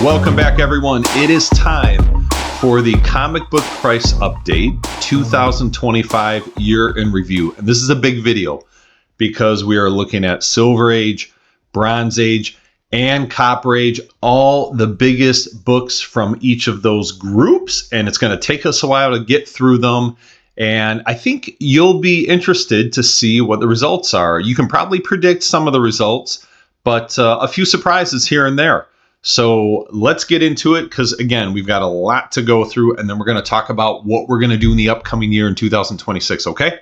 Welcome back, everyone. It is time for the comic book price update 2025 year in review. And this is a big video because we are looking at Silver Age, Bronze Age, and Copper Age, all the biggest books from each of those groups. And it's going to take us a while to get through them. And I think you'll be interested to see what the results are. You can probably predict some of the results, but a few surprises here and there. So let's get into it because, again, we've got a lot to go through, and then we're going to talk about what we're going to do in the upcoming year in 2026, okay?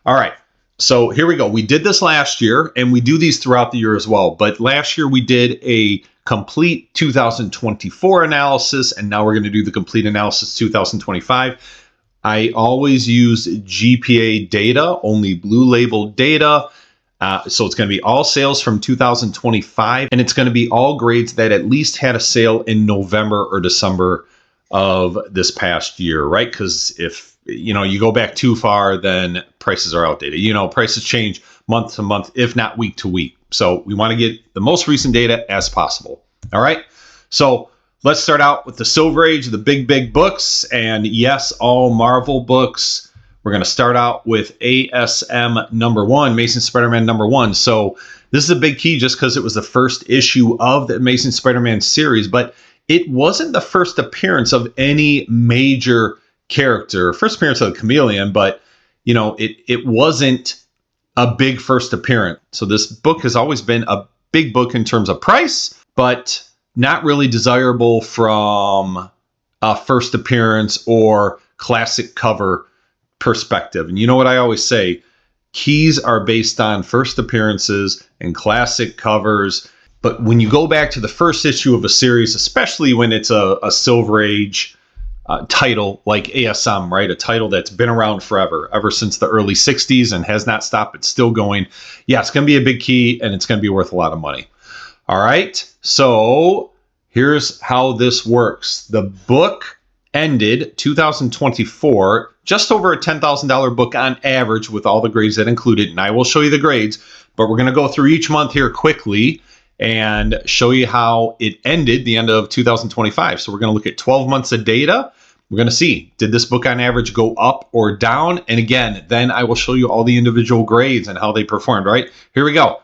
All right, so here we go. We did this last year, and we do these throughout the year as well. But last year we did a complete 2024 analysis, and now we're going to do the complete analysis 2025. I always use GPA data, only blue label data. So it's going to be all sales from 2025, and it's going to be all grades that at least had a sale in November or December of this past year, right? Because if you go back too far, then prices are outdated. Prices change month to month, if not week to week. So we want to get the most recent data as possible. All right. So let's start out with the Silver Age, the big books, and yes, all Marvel books. We're going to start out with ASM #1, Amazing Spider-Man #1. So this is a big key just because it was the first issue of the Amazing Spider-Man series, but it wasn't the first appearance of any major character. First appearance of the Chameleon, but it wasn't a big first appearance. So this book has always been a big book in terms of price, but not really desirable from a first appearance or classic cover perspective. And you know what I always say, keys are based on first appearances and classic covers. But when you go back to the first issue of a series, especially when it's a Silver Age title like ASM, right? A title that's been around forever, ever since the early 60s and has not stopped. It's still going. Yeah, it's going to be a big key and it's going to be worth a lot of money. All right. So here's how this works. The book ended 2024 just over a $10,000 book on average with all the grades that included. And I will show you the grades, but we're going to go through each month here quickly and show you how it ended the end of 2025. So we're going to look at 12 months of data. We're going to see, did this book on average go up or down? And again, then I will show you all the individual grades and how they performed, right? Here we go.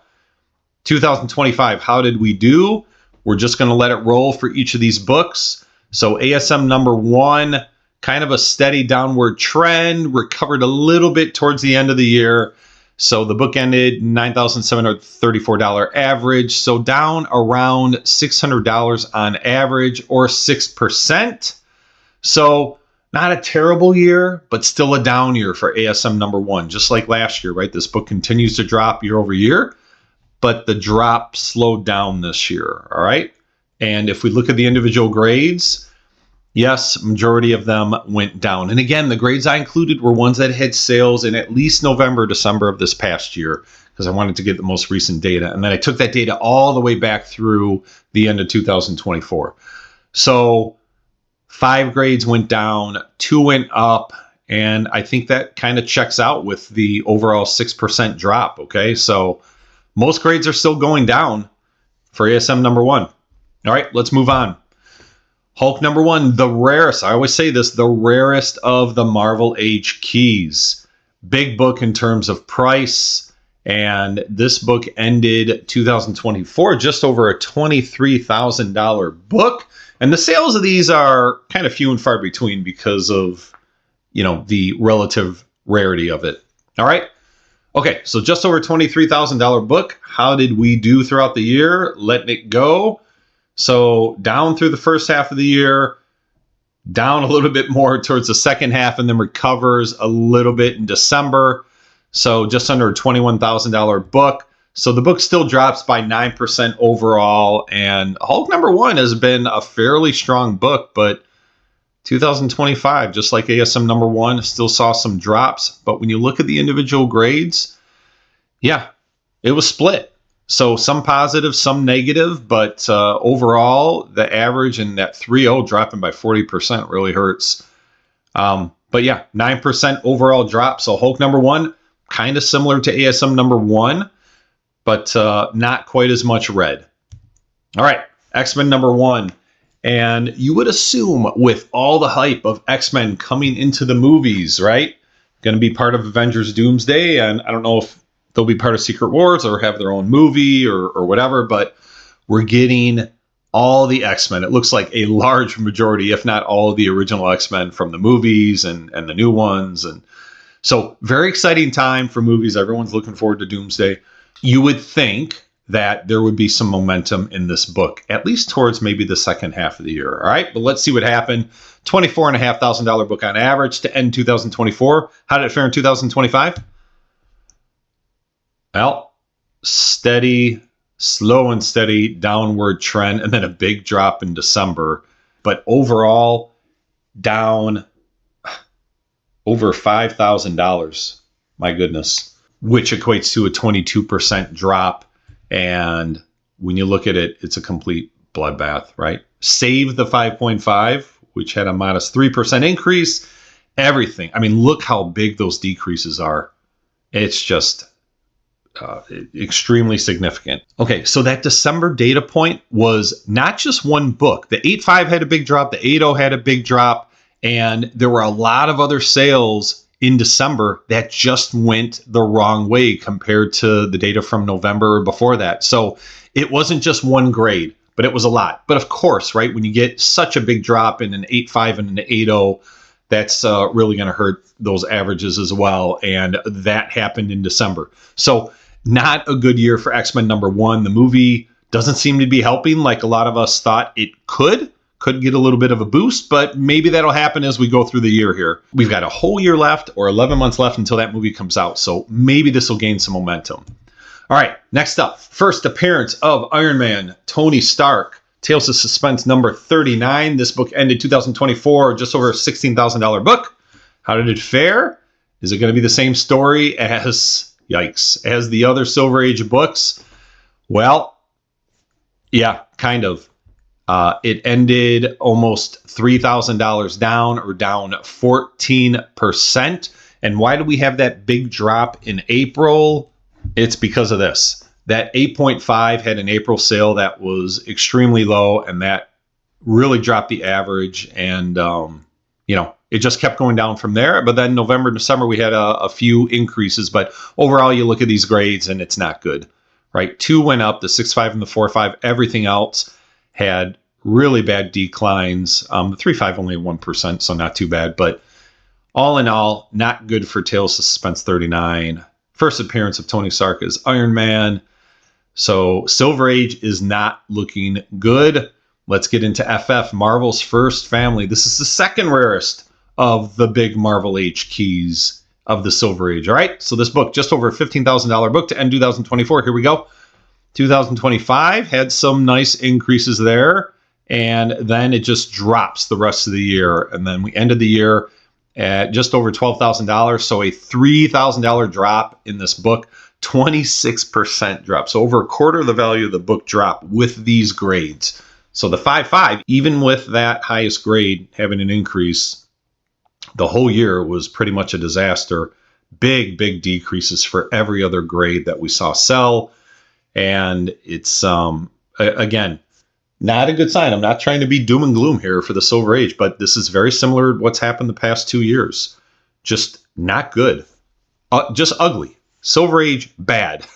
2025, how did we do? We're just going to let it roll for each of these books. So ASM #1, kind of a steady downward trend, recovered a little bit towards the end of the year. So the book ended $9,734 average. So down around $600 on average, or 6%. So not a terrible year, but still a down year for ASM #1, just like last year, right? This book continues to drop year over year, but the drop slowed down this year, all right? And if we look at the individual grades, yes, majority of them went down. And again, the grades I included were ones that had sales in at least November, December of this past year, because I wanted to get the most recent data. And then I took that data all the way back through the end of 2024. So 5 grades went down, 2 went up, and I think that kind of checks out with the overall 6% drop, okay? So most grades are still going down for ASM #1. All right, let's move on. Hulk #1, the rarest, I always say this, the rarest of the Marvel Age keys. Big book in terms of price, and this book ended 2024 just over a $23,000 book. And the sales of these are kind of few and far between because of, the relative rarity of it. All right. Okay, so just over $23,000 book. How did we do throughout the year? Letting it go. So down through the first half of the year, down a little bit more towards the second half, and then recovers a little bit in December. So just under a $21,000 book. So the book still drops by 9% overall. And Hulk #1 has been a fairly strong book, but 2025, just like ASM #1, still saw some drops. But when you look at the individual grades, yeah, it was split. So some positive, some negative, but overall, the average and that 3.0 dropping by 40% really hurts. But yeah, 9% overall drop. So Hulk #1, kind of similar to ASM #1, but not quite as much red. All right, X-Men #1. And you would assume with all the hype of X-Men coming into the movies, right? Going to be part of Avengers Doomsday. And I don't know if they'll be part of Secret Wars or have their own movie or whatever, but we're getting all the X-Men. It looks like a large majority, if not all of the original X-Men from the movies and the new ones. And so very exciting time for movies. Everyone's looking forward to Doomsday. You would think that there would be some momentum in this book, at least towards maybe the second half of the year. All right, but let's see what happened. $24,500 book on average to end 2024. How did it fare in 2025? Well, steady, slow and steady downward trend, and then a big drop in December. But overall, down over $5,000. My goodness, which equates to a 22% drop. And when you look at it, it's a complete bloodbath, right? Save the 5.5, which had a modest 3% increase. Everything. I mean, look how big those decreases are. It's just extremely significant. Okay, so that December data point was not just one book. The 8.5 had a big drop. The 8.0 had a big drop. And there were a lot of other sales in December that just went the wrong way compared to the data from November or before that. So it wasn't just one grade, but it was a lot. But of course, right, when you get such a big drop in an 8.5 and an 8.0, that's really going to hurt those averages as well. And that happened in December. So not a good year for X-Men #1. The movie doesn't seem to be helping like a lot of us thought it could get a little bit of a boost, but maybe that'll happen as we go through the year here. We've got a whole year left or 11 months left until that movie comes out. So maybe this will gain some momentum. All right, next up, first appearance of Iron Man, Tony Stark, Tales of Suspense number 39. This book ended 2024, just over a $16,000 book. How did it fare? Is it going to be the same story as, yikes, as the other Silver Age books? Well, yeah, kind of. It ended almost $3,000 down, or down 14%. And why do we have that big drop in April? It's because of this. That 8.5 had an April sale that was extremely low, and that really dropped the average. And, it just kept going down from there. But then November, December, we had a few increases. But overall, you look at these grades, and it's not good, right? 2 went up, the 6.5 and the 4.5. Everything else had really bad declines. The 3.5 only 1%, so not too bad. But all in all, not good for Tales of Suspense 39. First appearance of Tony Stark as Iron Man. So Silver Age is not looking good. Let's get into FF, Marvel's First Family. This is the second rarest of the big Marvel H keys of the Silver Age. All right, so this book, just over a $15,000 book to end 2024. Here we go. 2025 had some nice increases there, and then it just drops the rest of the year. And then we ended the year at just over $12,000, so a $3,000 drop in this book, 26% drop. So over a quarter of the value of the book drop with these grades. So the 5.5, even with that highest grade having an increase, the whole year was pretty much a disaster. Big decreases for every other grade that we saw sell. And it's, again, not a good sign. I'm not trying to be doom and gloom here for the Silver Age, but this is very similar to what's happened the past 2 years. Just not good. Just ugly. Silver Age, bad.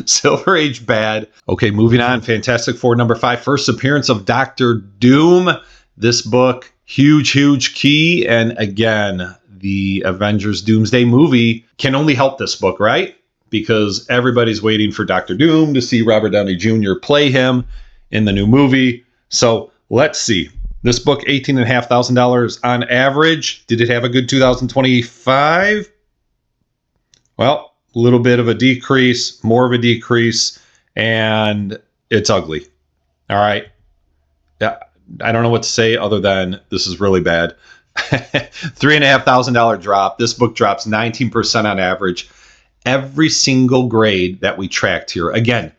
Silver Age, bad. Okay, moving on. Fantastic Four number 5. First appearance of Doctor Doom. This book, huge key. And again, the Avengers Doomsday movie can only help this book, right? Because everybody's waiting for Doctor Doom to see Robert Downey Jr. play him in the new movie. So let's see. This book, $18,500 on average. Did it have a good 2025? Well, a little bit of a decrease, more of a decrease, and it's ugly. All right. I don't know what to say other than this is really bad. $3,500 drop. This book drops 19% on average. Every single grade that we tracked here, again,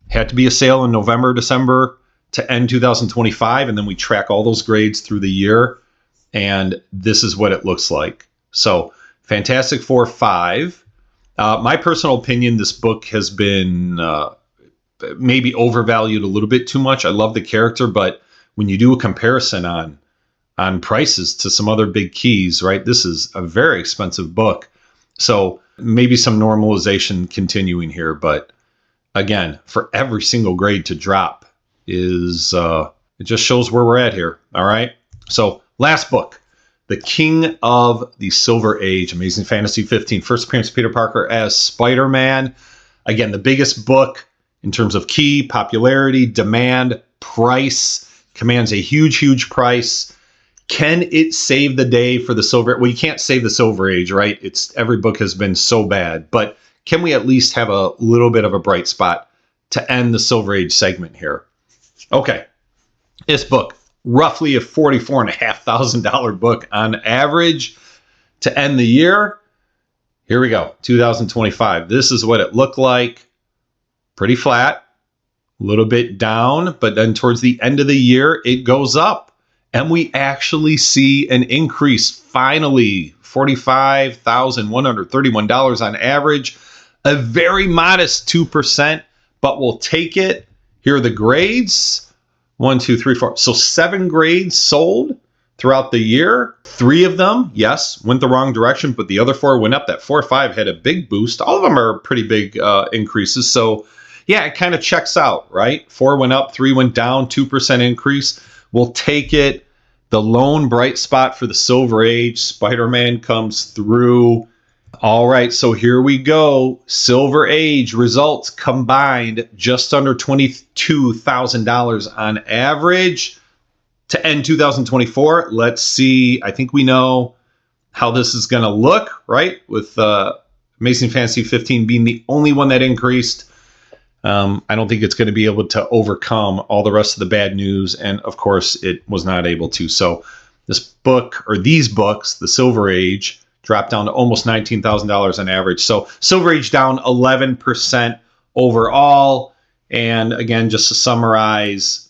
had to be a sale in November, December to end 2025. And then we track all those grades through the year. And this is what it looks like. So Fantastic Four 5. My personal opinion, this book has been maybe overvalued a little bit too much. I love the character, but when you do a comparison on prices to some other big keys, right? This is a very expensive book. So maybe some normalization continuing here, but again, for every single grade to drop is, it just shows where we're at here. All right. So last book, The King of the Silver Age, Amazing Fantasy 15, first appearance of Peter Parker as Spider-Man. Again, the biggest book in terms of key, popularity, demand, price, commands a huge, huge price. Can it save the day for the Silver? Well, you can't save the Silver Age, right? Every book has been so bad, but can we at least have a little bit of a bright spot to end the Silver Age segment here? Okay, this book, roughly a $44,500 book on average to end the year. Here we go, 2025. This is what it looked like. Pretty flat, a little bit down, but then towards the end of the year, it goes up. And we actually see an increase, finally, $45,131 on average, a very modest 2%, but we'll take it. Here are the grades, 1, 2, 3, 4. So 7 grades sold throughout the year. 3 of them, yes, went the wrong direction, but the other 4 went up. That 4 or 5 had a big boost. All of them are pretty big increases. So yeah, it kind of checks out, right? 4 went up, 3 went down, 2% increase. We'll take it. The lone bright spot for the Silver Age, Spider-Man comes through. All right, so here we go. Silver Age results combined just under $22,000 on average to end 2024. Let's see. I think we know how this is going to look, right? With Amazing Fantasy 15 being the only one that increased. I don't think it's going to be able to overcome all the rest of the bad news. And of course, it was not able to. So this book, or these books, the Silver Age, dropped down to almost $19,000 on average. So Silver Age down 11% overall. And again, just to summarize,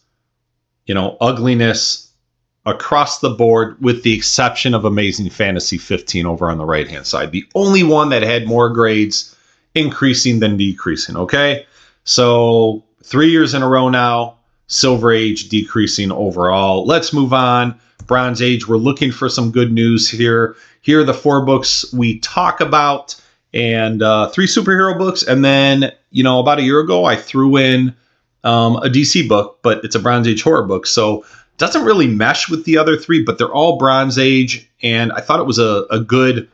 ugliness across the board with the exception of Amazing Fantasy 15 over on the right-hand side. The only one that had more grades increasing than decreasing, okay? So 3 years in a row now, Silver Age decreasing overall. Let's move on. Bronze Age, we're looking for some good news here. Here are the 4 books we talk about, and 3 superhero books. And then, about a year ago, I threw in a DC book, but it's a Bronze Age horror book. So it doesn't really mesh with the other 3, but they're all Bronze Age. And I thought it was a good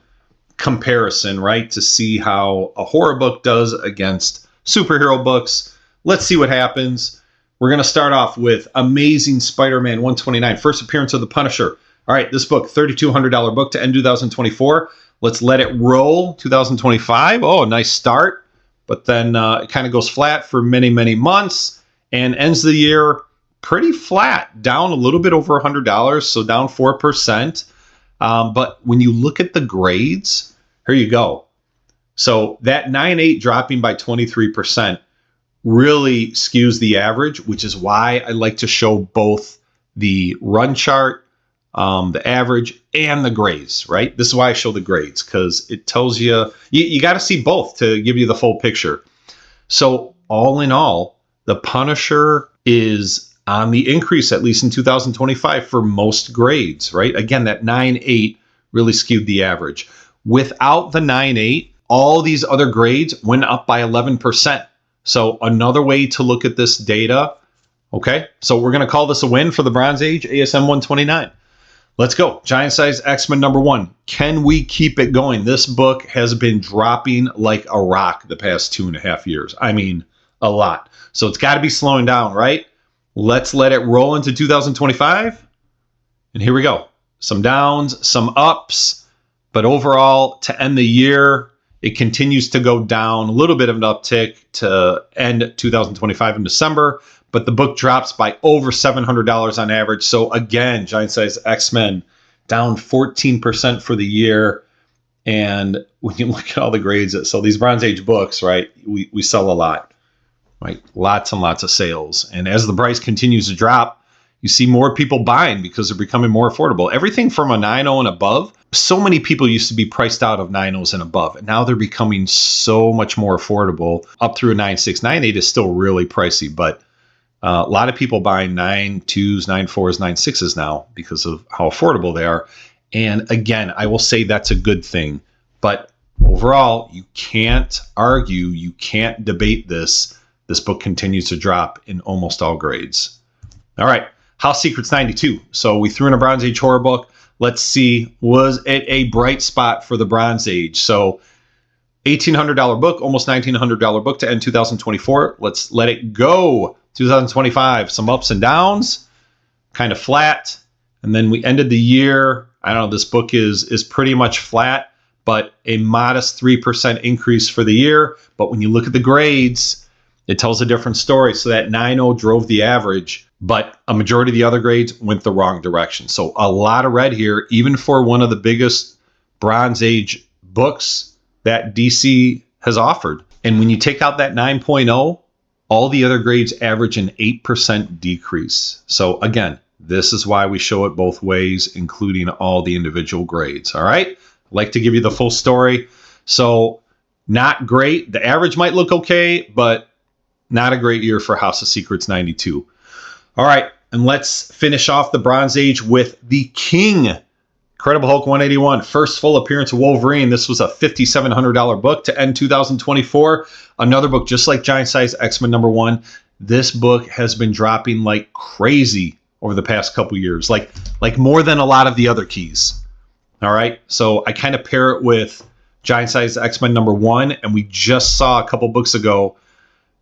comparison, right, to see how a horror book does against superhero books. Let's see what happens. We're going to start off with Amazing Spider-Man 129, first appearance of the Punisher. All right, this book, $3,200 book to end 2024. Let's let it roll 2025. Oh, a nice start. But then it kind of goes flat for many, many months and ends the year pretty flat, down a little bit over $100, so down 4%. But when you look at the grades, here you go. So that 9.8 dropping by 23% really skews the average, which is why I like to show both the run chart, the average, and the grades, right? This is why I show the grades, because it tells you got to see both to give you the full picture. So all in all, the Punisher is on the increase, at least in 2025, for most grades, right? Again, that 9.8 really skewed the average. Without the 9.8, all these other grades went up by 11%. So another way to look at this data, okay? So we're going to call this a win for the Bronze Age, ASM 129. Let's go. Giant Size X-Men #1. Can we keep it going? This book has been dropping like a rock the past 2.5 years. I mean, a lot. So it's got to be slowing down, right? Let's let it roll into 2025. And here we go. Some downs, some ups. But overall, to end the year, it continues to go down, a little bit of an uptick to end 2025 in December, but the book drops by over $700 on average. So again, Giant Size X-Men down 14% for the year. And when you look at all the grades, so these Bronze Age books, right, we sell a lot, right? Lots and lots of sales. And as the price continues to drop, you see more people buying because they're becoming more affordable. Everything from a 9.0 and above, so many people used to be priced out of 9.0s and above. And now they're becoming so much more affordable up through a 9.6. 9.8 is still really pricey, but A lot of people buying 9.2s, 9.4s, 9.6s now because of how affordable they are. And again, I will say that's a good thing. But overall, you can't argue, you can't debate this. This book continues to drop in almost all grades. All right, House Secrets 92. So we threw in a Bronze Age horror book. Let's see, was it a bright spot for the Bronze Age? So $1,800 book, almost $1,900 book to end 2024. Let's let it go. 2025, some ups and downs, kind of flat. And then we ended the year, I don't know, this book is pretty much flat, but a modest 3% increase for the year. But when you look at the grades, it tells a different story. So that 9.0 drove the average, but a majority of the other grades went the wrong direction. So a lot of red here, even for one of the biggest Bronze Age books that DC has offered. And when you take out that 9.0, all the other grades average an 8% decrease. So again, this is why we show it both ways, including all the individual grades. All right. I'd like to give you the full story. So not great. The average might look okay, but not a great year for House of Secrets 92. All right. And let's finish off the Bronze Age with the King. Incredible Hulk 181, first full appearance of Wolverine. This was a $5,700 book to end 2024. Another book just like Giant Size X-Men #1. This book has been dropping like crazy over the past couple years, like more than a lot of the other keys. All right, so I kind of pair it with Giant Size X-Men #1, and we just saw a couple books ago,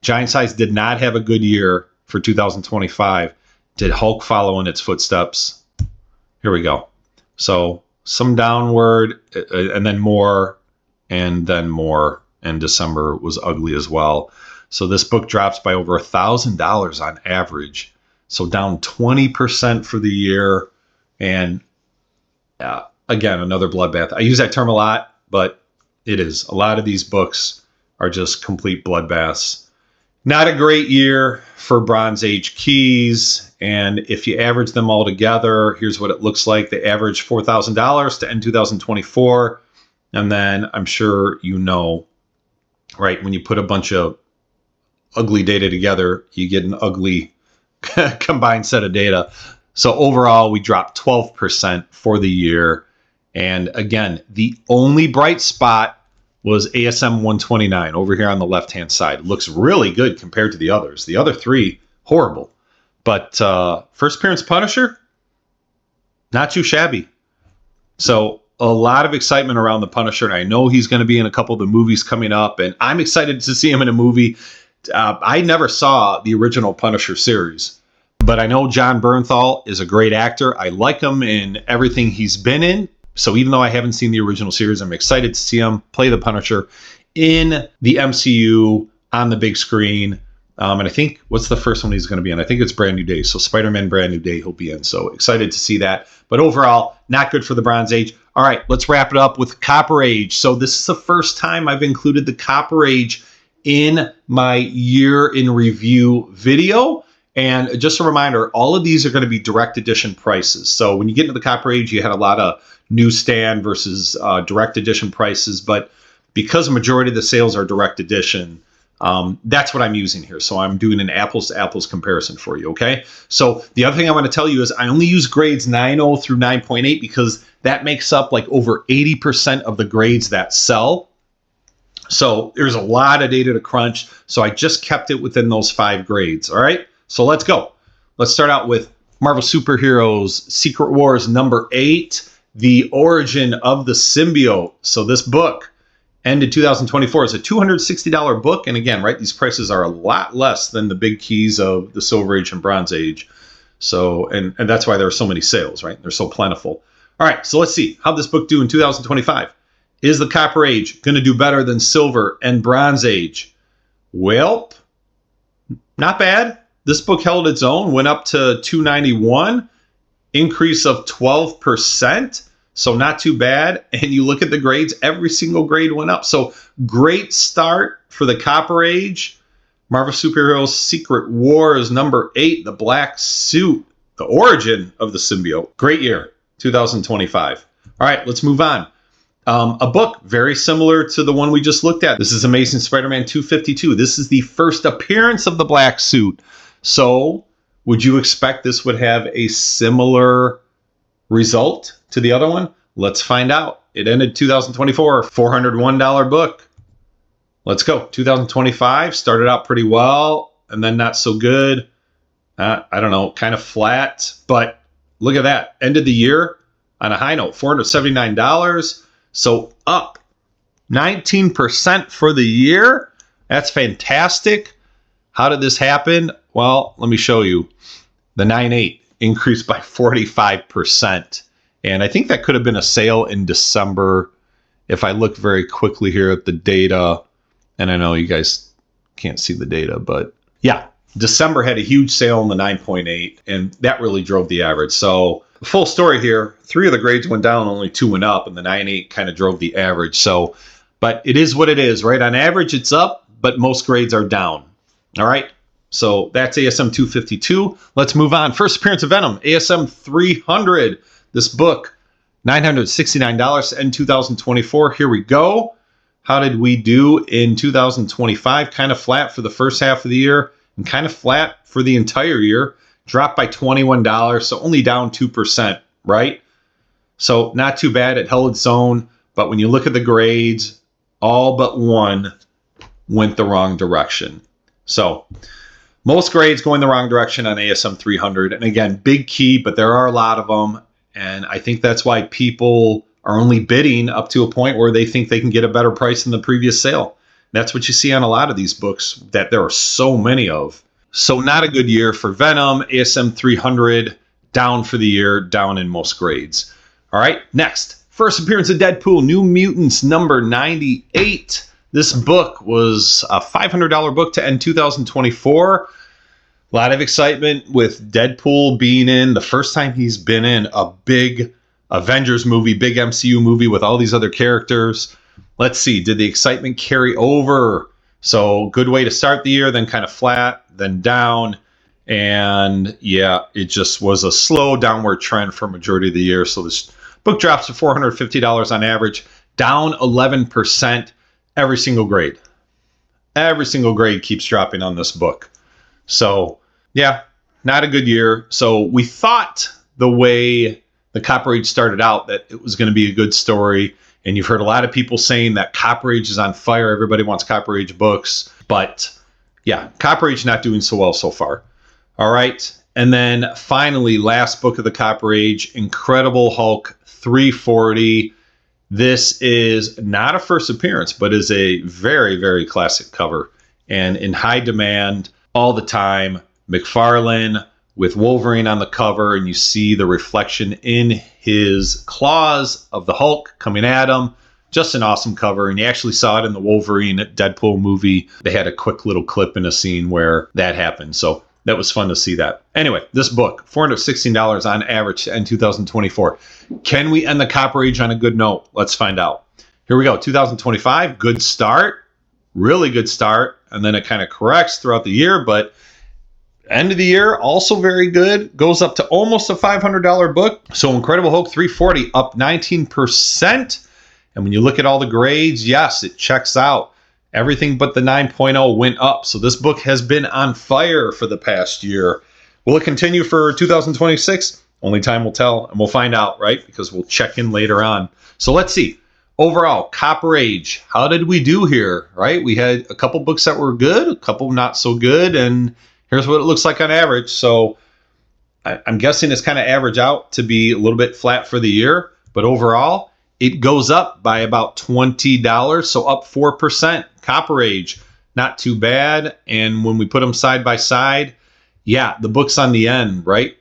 Giant Size did not have a good year for 2025. Did Hulk follow in its footsteps? Here we go. So some downward and then more, and December was ugly as well. So this book drops by over $1,000 on average. So down 20% for the year. And again, another bloodbath. I use that term a lot, but it is. A lot of these books are just complete bloodbaths. Not a great year for Bronze Age keys. And if you average them all together, here's what it looks like. They average $4,000 to end 2024. And then I'm sure you know, right, when you put a bunch of ugly data together, you get an ugly combined set of data. So overall, we dropped 12% for the year. And again, the only bright spot was ASM 129 over here on the left-hand side. Looks really good compared to the others. The other three, horrible. But first appearance Punisher, not too shabby. So a lot of excitement around the Punisher. And I know he's going to be in a couple of the movies coming up. And I'm excited to see him in a movie. I never saw the original Punisher series. But I know Jon Bernthal is a great actor. I like him in everything he's been in. So even though I haven't seen the original series, I'm excited to see him play the Punisher in the MCU on the big screen. And I think, what's the first one he's going to be in? I think it's Brand New Day. So Spider-Man Brand New Day he'll be in. So excited to see that. But overall, not good for the Bronze Age. All right, let's wrap it up with Copper Age. So this is the first time I've included the Copper Age in my year in review video. And just a reminder, all of these are going to be direct edition prices. So when you get into the Copper Age, you had a lot of newsstand versus direct edition prices. But because a majority of the sales are direct edition, that's what I'm using here. So I'm doing an apples to apples comparison for you. Okay. So the other thing I want to tell you is I only use grades 9.0 through 9.8 because that makes up like over 80% of the grades that sell. So there's a lot of data to crunch. So I just kept it within those 5 grades. All right. So let's go. Let's start out with Marvel Superheroes Secret Wars #8, The Origin of the Symbiote. So this book ended 2024. It's a $260 book. And again, right, these prices are a lot less than the big keys of the Silver Age and Bronze Age. So, and that's why there are so many sales, right? They're so plentiful. All right, so let's see. How'd this book do in 2025? Is the Copper Age going to do better than Silver and Bronze Age? Well, not bad. This book held its own, went up to 291, increase of 12%. So not too bad. And you look at the grades, every single grade went up. So great start for the Copper Age. Marvel Superheroes Secret Wars #8, The Black Suit, The Origin of the Symbiote. Great year, 2025. All right, let's move on. A book very similar to the one we just looked at. This is Amazing Spider-Man 252. This is the first appearance of the Black Suit. So would you expect this would have a similar result to the other one? Let's find out. It ended 2024, $401 book. Let's go. 2025 started out pretty well and then not so good. I don't know, kind of flat, but look at that. Ended the year on a high note, $479. So up 19% for the year. That's fantastic. How did this happen? Well, let me show you. The 9.8 increased by 45%. And I think that could have been a sale in December. If I look very quickly here at the data, and I know you guys can't see the data, but yeah, December had a huge sale in the 9.8, and that really drove the average. So full story here, 3 of the grades went down, only 2 went up, and the 9.8 kind of drove the average. So, but it is what it is, right? On average, it's up, but most grades are down. All right. So that's ASM 252. Let's move on. First appearance of Venom, ASM 300. This book, $969 in 2024. Here we go. How did we do in 2025? Kind of flat for the first half of the year and kind of flat for the entire year. Dropped by $21, so only down 2%, right? So not too bad. It held its own. But when you look at the grades, all but one went the wrong direction. So most grades going the wrong direction on ASM 300. And again, big key, but there are a lot of them. And I think that's why people are only bidding up to a point where they think they can get a better price than the previous sale. That's what you see on a lot of these books that there are so many of. So not a good year for Venom. ASM 300 down for the year, down in most grades. All right, next. First appearance of Deadpool, New Mutants number 98. This book was a $500 book to end 2024. A lot of excitement with Deadpool being in the first time he's been in a big Avengers movie, big MCU movie with all these other characters. Let's see, did the excitement carry over? So good way to start the year, then kind of flat, then down. And yeah, it just was a slow downward trend for majority of the year. So this book drops to $450 on average, down 11% every single grade. Every single grade keeps dropping on this book. So yeah, not a good year. So we thought the way the Copper Age started out that it was going to be a good story. And you've heard a lot of people saying that Copper Age is on fire. Everybody wants Copper Age books. But yeah, Copper Age not doing so well so far. All right. And then finally, last book of the Copper Age, Incredible Hulk 340. This is not a first appearance, but is a very, very classic cover and in high demand all the time. McFarlane with Wolverine on the cover, and you see the reflection in his claws of the Hulk coming at him. Just an awesome cover, and you actually saw it in the Wolverine Deadpool movie. They had a quick little clip in a scene where that happened, so that was fun to see that. Anyway, this book, $416 on average to end 2024. Can we end the Copper Age on a good note? Let's find out. Here we go, 2025, good start, really good start, and then it kind of corrects throughout the year, but end of the year, also very good. Goes up to almost a $500 book. So Incredible Hulk 340 up 19%. And when you look at all the grades, yes, it checks out. Everything but the 9.0 went up. So this book has been on fire for the past year. Will it continue for 2026? Only time will tell, and we'll find out, right? Because we'll check in later on. So let's see. Overall, Copper Age, how did we do here, right? We had a couple books that were good, a couple not so good, and here's what it looks like on average. So I'm guessing it's kind of average out to be a little bit flat for the year. But overall, it goes up by about $20. So up 4%. Copper Age, not too bad. And when we put them side by side, yeah, the book's on the end, right?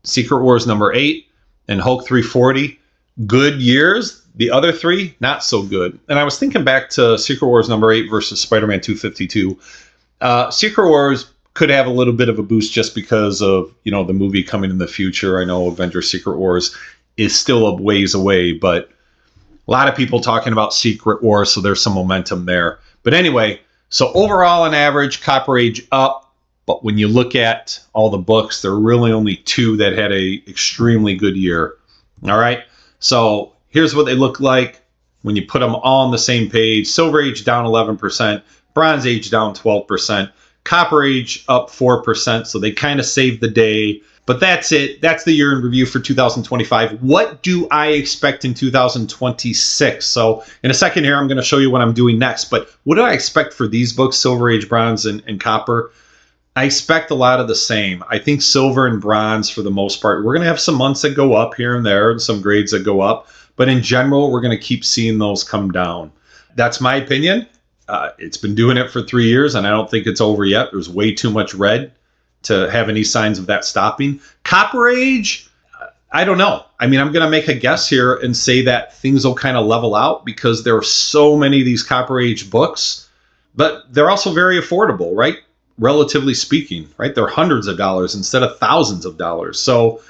Secret Wars number 8 and Hulk 340, good years. The other 3, not so good. And I was thinking back to Secret Wars number 8 versus Spider-Man 252. Secret Wars could have a little bit of a boost just because of, you know, the movie coming in the future. I know Avengers Secret Wars is still a ways away, but a lot of people talking about Secret Wars, so there's some momentum there. But anyway, so overall on average, Copper Age up. But when you look at all the books, there are really only 2 that had a extremely good year. All right. So here's what they look like when you put them all on the same page. Silver Age down 11%, Bronze Age down 12%. Copper Age up 4%, so they kind of saved the day. But that's it. That's the year in review for 2025. What do I expect in 2026? So in a second here, I'm going to show you what I'm doing next. But what do I expect for these books, Silver Age, Bronze, and Copper? I expect a lot of the same. I think Silver and Bronze, for the most part, we're going to have some months that go up here and there, and some grades that go up. But in general, we're going to keep seeing those come down. That's my opinion. It's been doing it for 3 years, and I don't think it's over yet. There's way too much red to have any signs of that stopping. Copper Age, I don't know. I mean, I'm going to make a guess here and say that things will kind of level out because there are so many of these Copper Age books, but they're also very affordable, right? Relatively speaking, right? They're hundreds of dollars instead of thousands of dollars. So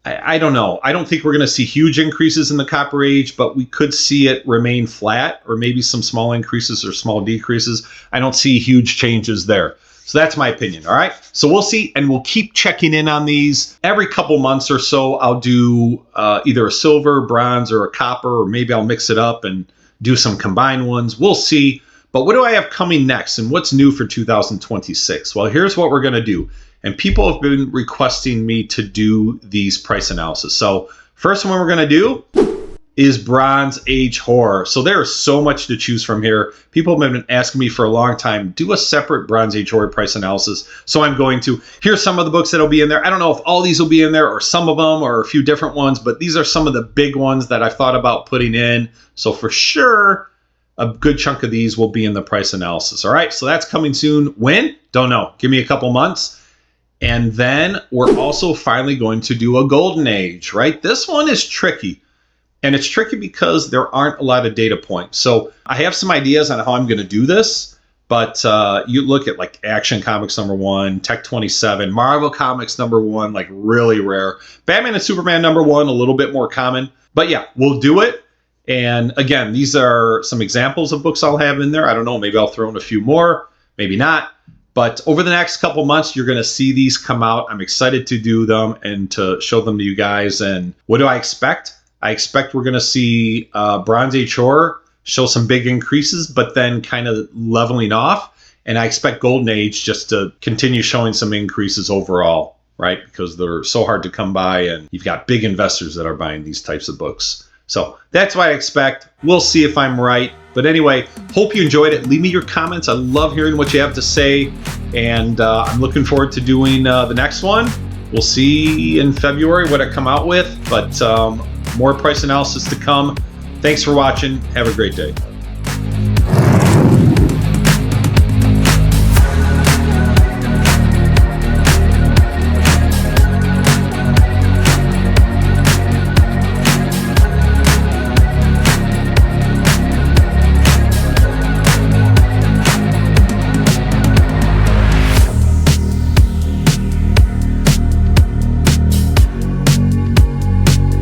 I don't know. I don't think we're going to see huge increases in the Copper Age, but we could see it remain flat or maybe some small increases or small decreases. I don't see huge changes there. So that's my opinion. All right. So we'll see, and we'll keep checking in on these every couple months or so. I'll do either a silver, bronze, or a copper, or maybe I'll mix it up and do some combined ones. We'll see. But what do I have coming next, and what's new for 2026? Well, here's what we're going to do. And people have been requesting me to do these price analysis. So first one we're going to do is Bronze Age Horror. So there is so much to choose from here. People have been asking me for a long time, do a separate Bronze Age Horror price analysis. So I'm going to. Here's some of the books that'll be in there. I don't know if all these will be in there or some of them or a few different ones, but these are some of the big ones that I've thought about putting in. So for sure, a good chunk of these will be in the price analysis. All right, so that's coming soon. When? Don't know. Give me a couple months. And then we're also finally going to do a Golden Age, right? This one is tricky. And it's tricky because there aren't a lot of data points. So I have some ideas on how I'm going to do this. But you look at like Action Comics #1, Tech 27, Marvel Comics #1, like really rare. Batman and Superman #1, a little bit more common. But yeah, we'll do it. And again, these are some examples of books I'll have in there. I don't know, maybe I'll throw in a few more, maybe not. But over the next couple months, you're going to see these come out. I'm excited to do them and to show them to you guys. And what do I expect? I expect we're going to see Bronze Age Horror show some big increases, but then kind of leveling off. And I expect Golden Age just to continue showing some increases overall, right? Because they're so hard to come by, and you've got big investors that are buying these types of books. So that's what I expect. We'll see if I'm right. But anyway, hope you enjoyed it. Leave me your comments. I love hearing what you have to say. And I'm looking forward to doing the next one. We'll see in February what I come out with. But more price analysis to come. Thanks for watching. Have a great day.